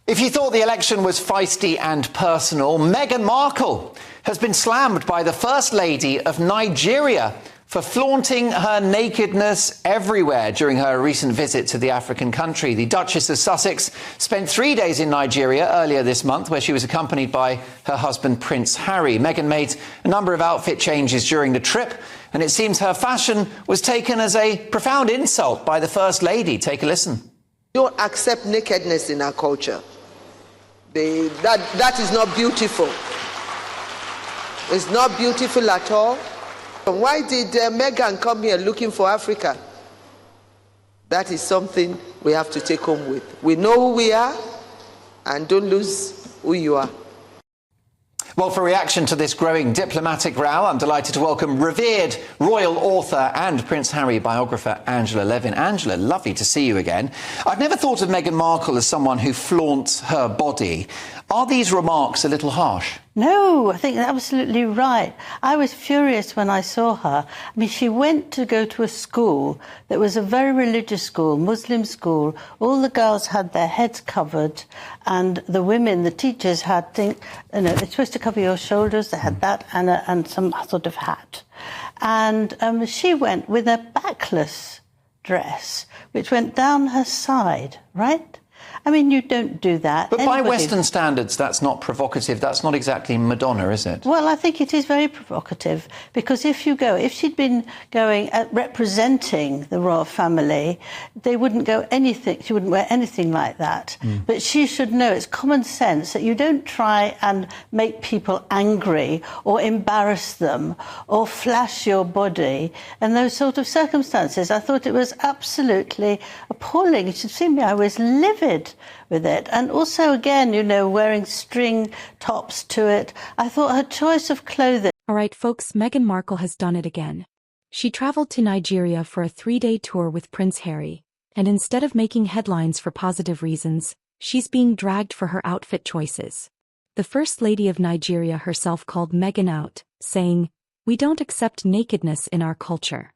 If you thought the election was feisty and personal, Meghan Markle has been slammed by the First Lady of Nigeria for flaunting her nakedness everywhere during her recent visit to the African country. The Duchess of Sussex spent 3 days in Nigeria earlier this month, where she was accompanied by her husband, Prince Harry. Meghan made a number of outfit changes during the trip, and it seems her fashion was taken as a profound insult by the First Lady. Take a listen. Don't accept nakedness in our culture. That is not beautiful. It's not beautiful at all. Why did Meghan come here looking for Africa? That is something we have to take home with. We know who we are, and don't lose who you are. Well, for reaction to this growing diplomatic row, I'm delighted to welcome revered royal author and Prince Harry biographer Angela Levin. Angela, lovely to see you again. I've never thought of Meghan Markle as someone who flaunts her body. Are these remarks a little harsh? No, I think you're absolutely right. I was furious when I saw her. I mean, she went to go to a school that was a very religious school, Muslim school. All the girls had their heads covered, and the women, the teachers, had they're supposed to cover your shoulders. They had that and some sort of hat. And she went with a backless dress, which went down her side, right? I mean, you don't do that. But by Western standards, that's not provocative. That's not exactly Madonna, is it? Well, I think it is very provocative, because if she'd been going representing the royal family, they wouldn't go anything. She wouldn't wear anything like that. But she should know, it's common sense that you don't try and make people angry or embarrass them or flash your body in those sort of circumstances. I thought it was absolutely appalling. You should see me. I was livid with it. And also, again, wearing string tops to it. I thought her choice of clothing... All right, folks, Meghan Markle has done it again. She traveled to Nigeria for a 3-day tour with Prince Harry, and instead of making headlines for positive reasons, she's being dragged for her outfit choices. The First Lady of Nigeria herself called Meghan out, saying, "We don't accept nakedness in our culture."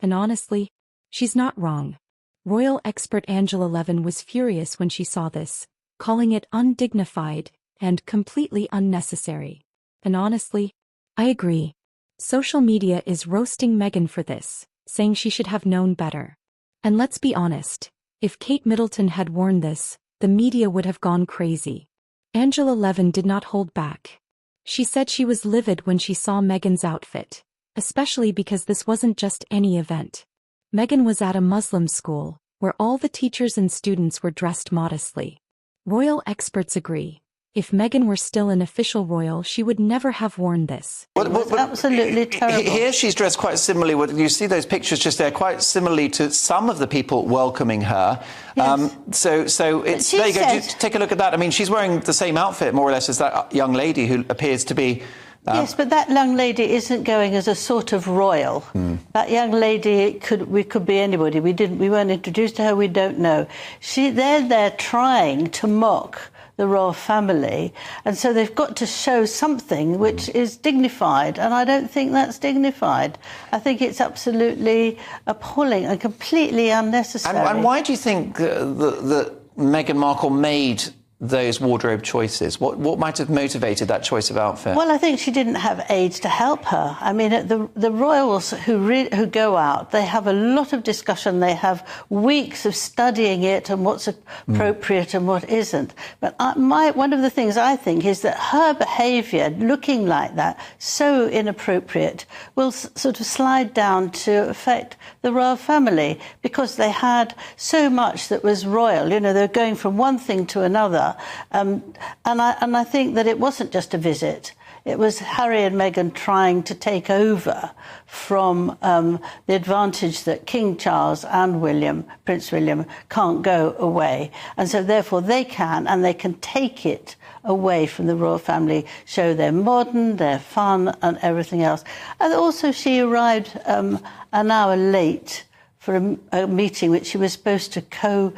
And honestly, she's not wrong. Royal expert Angela Levin was furious when she saw this, calling it undignified and completely unnecessary. And honestly, I agree. Social media is roasting Meghan for this, saying she should have known better. And let's be honest, if Kate Middleton had worn this, the media would have gone crazy. Angela Levin did not hold back. She said she was livid when she saw Meghan's outfit, especially because this wasn't just any event. Meghan was at a Muslim school, where all the teachers and students were dressed modestly. Royal experts agree. If Meghan were still an official royal, she would never have worn this. It was absolutely terrible. Here she's dressed quite similarly. You see those pictures just there, quite similarly to some of the people welcoming her. Yes. So it's, there you go, just take a look at that. I mean, she's wearing the same outfit, more or less, as that young lady who appears to be... Yes, but that young lady isn't going as a sort of royal. That young lady could be anybody. We weren't introduced to her. We don't know. They're there trying to mock the royal family, and so they've got to show something which is dignified, and I don't think that's dignified. I think it's absolutely appalling and completely unnecessary. And why do you think that Meghan Markle made those wardrobe choices? What might have motivated that choice of outfit? Well, I think she didn't have aides to help her. I mean, the royals who go out, they have a lot of discussion. They have weeks of studying it and what's appropriate and what isn't. But one of the things I think is that her behaviour, looking like that, so inappropriate, will sort of slide down to affect the royal family, because they had so much that was royal. They're going from one thing to another. And I think that it wasn't just a visit. It was Harry and Meghan trying to take over from the advantage that King Charles and Prince William, can't go away. And so therefore they can, and they can take it away from the royal family, show they're modern, they're fun and everything else. And also she arrived an hour late for a meeting which she was supposed to co-run.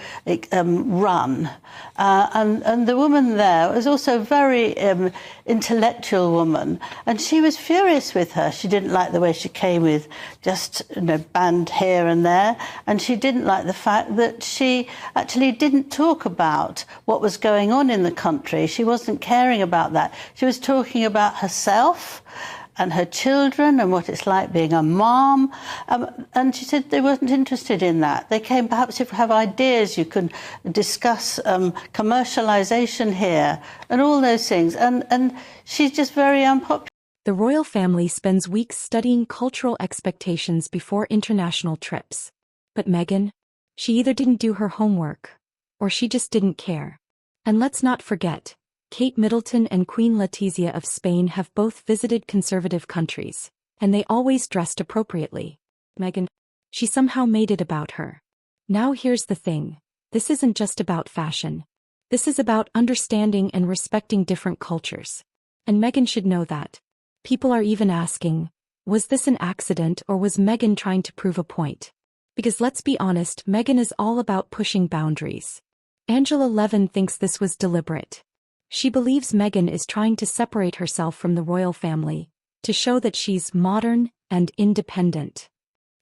And the woman there was also a very intellectual woman, and she was furious with her. She didn't like the way she came with just band here and there, and she didn't like the fact that she actually didn't talk about what was going on in the country. She wasn't caring about that. She was talking about herself and her children and what it's like being a mom. And she said they weren't interested in that. They came, perhaps if you have ideas, you can discuss commercialisation here and all those things. And she's just very unpopular. The royal family spends weeks studying cultural expectations before international trips. But Meghan, she either didn't do her homework, or she just didn't care. And let's not forget, Kate Middleton and Queen Letizia of Spain have both visited conservative countries, and they always dressed appropriately. Meghan, she somehow made it about her. Now here's the thing, this isn't just about fashion. This is about understanding and respecting different cultures. And Meghan should know that. People are even asking, was this an accident or was Meghan trying to prove a point? Because let's be honest, Meghan is all about pushing boundaries. Angela Levin thinks this was deliberate. She believes Meghan is trying to separate herself from the royal family, to show that she's modern and independent.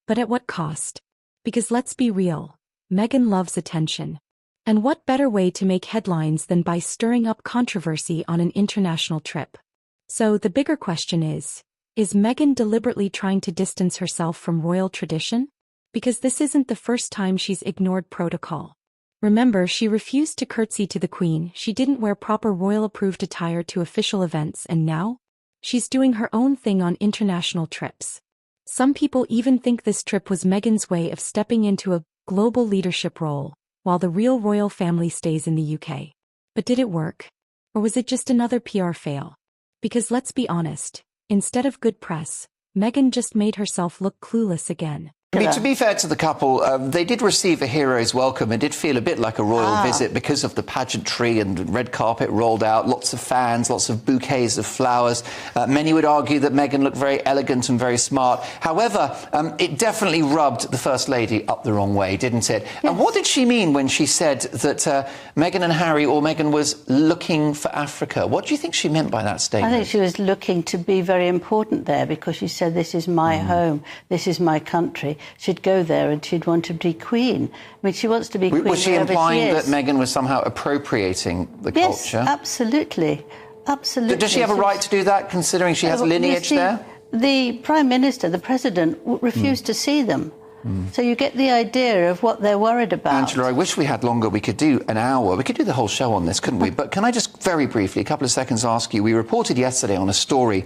But at what cost? Because let's be real, Meghan loves attention. And what better way to make headlines than by stirring up controversy on an international trip? So the bigger question is Meghan deliberately trying to distance herself from royal tradition? Because this isn't the first time she's ignored protocol. Remember, she refused to curtsy to the Queen, she didn't wear proper royal-approved attire to official events, and now? She's doing her own thing on international trips. Some people even think this trip was Meghan's way of stepping into a global leadership role, while the real royal family stays in the UK. But did it work? Or was it just another PR fail? Because let's be honest, instead of good press, Meghan just made herself look clueless again. I mean, to be fair to the couple, they did receive a hero's welcome. It did feel a bit like a royal visit because of the pageantry and the red carpet rolled out, lots of fans, lots of bouquets of flowers. Many would argue that Meghan looked very elegant and very smart. However, it definitely rubbed the First Lady up the wrong way, didn't it? Yes. And what did she mean when she said that Meghan and Harry, or Meghan, was looking for Africa? What do you think she meant by that statement? I think she was looking to be very important there because she said, this is my home, this is my country. She'd go there and she'd want to be queen. I mean, she wants to be queen. Was she implying that Meghan was somehow appropriating the culture? Yes, absolutely. Absolutely. Does she have a right to do that, considering she has lineage there? The Prime Minister, the President, refused to see them. So you get the idea of what they're worried about. Angela, I wish we had longer. We could do an hour. We could do the whole show on this, couldn't we? But can I just very briefly, a couple of seconds, ask you, we reported yesterday on a story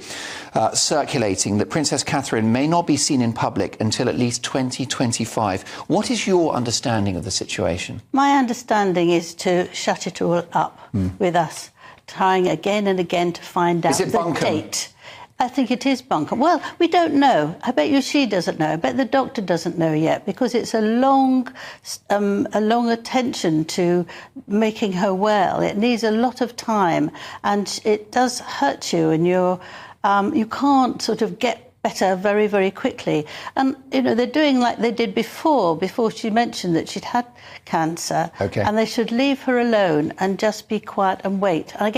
circulating that Princess Catherine may not be seen in public until at least 2025. What is your understanding of the situation? My understanding is to shut it all up with us, trying again and again to find out the date. I think it is bunkum. Well, we don't know. I bet you she doesn't know. I bet the doctor doesn't know yet, because it's a long attention to making her well. It needs a lot of time, and it does hurt you, and you can't sort of get better very, very quickly. And, you know, they're doing like they did before she mentioned that she'd had cancer. Okay. And they should leave her alone and just be quiet and wait. And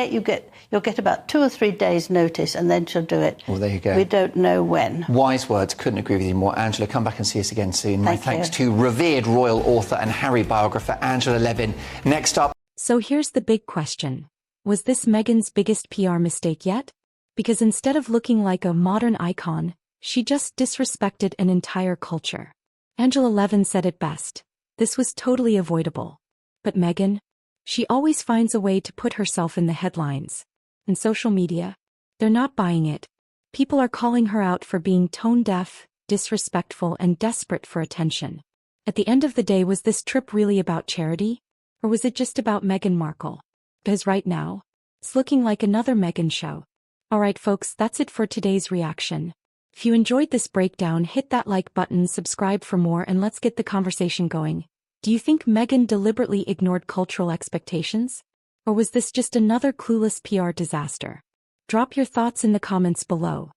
you'll get about 2 or 3 days' notice, and then she'll do it. Well, there you go. We don't know when. Wise words. Couldn't agree with you more. Angela, come back and see us again soon. My thanks to revered royal author and Harry biographer Angela Levin. Next up. So here's the big question. Was this Meghan's biggest PR mistake yet? Because instead of looking like a modern icon, she just disrespected an entire culture. Angela Levin said it best. This was totally avoidable. But Meghan? She always finds a way to put herself in the headlines. And social media? They're not buying it. People are calling her out for being tone-deaf, disrespectful, and desperate for attention. At the end of the day, was this trip really about charity? Or was it just about Meghan Markle? Because right now, it's looking like another Meghan show. Alright folks, that's it for today's reaction. If you enjoyed this breakdown, hit that like button, subscribe for more, and let's get the conversation going. Do you think Meghan deliberately ignored cultural expectations? Or was this just another clueless PR disaster? Drop your thoughts in the comments below.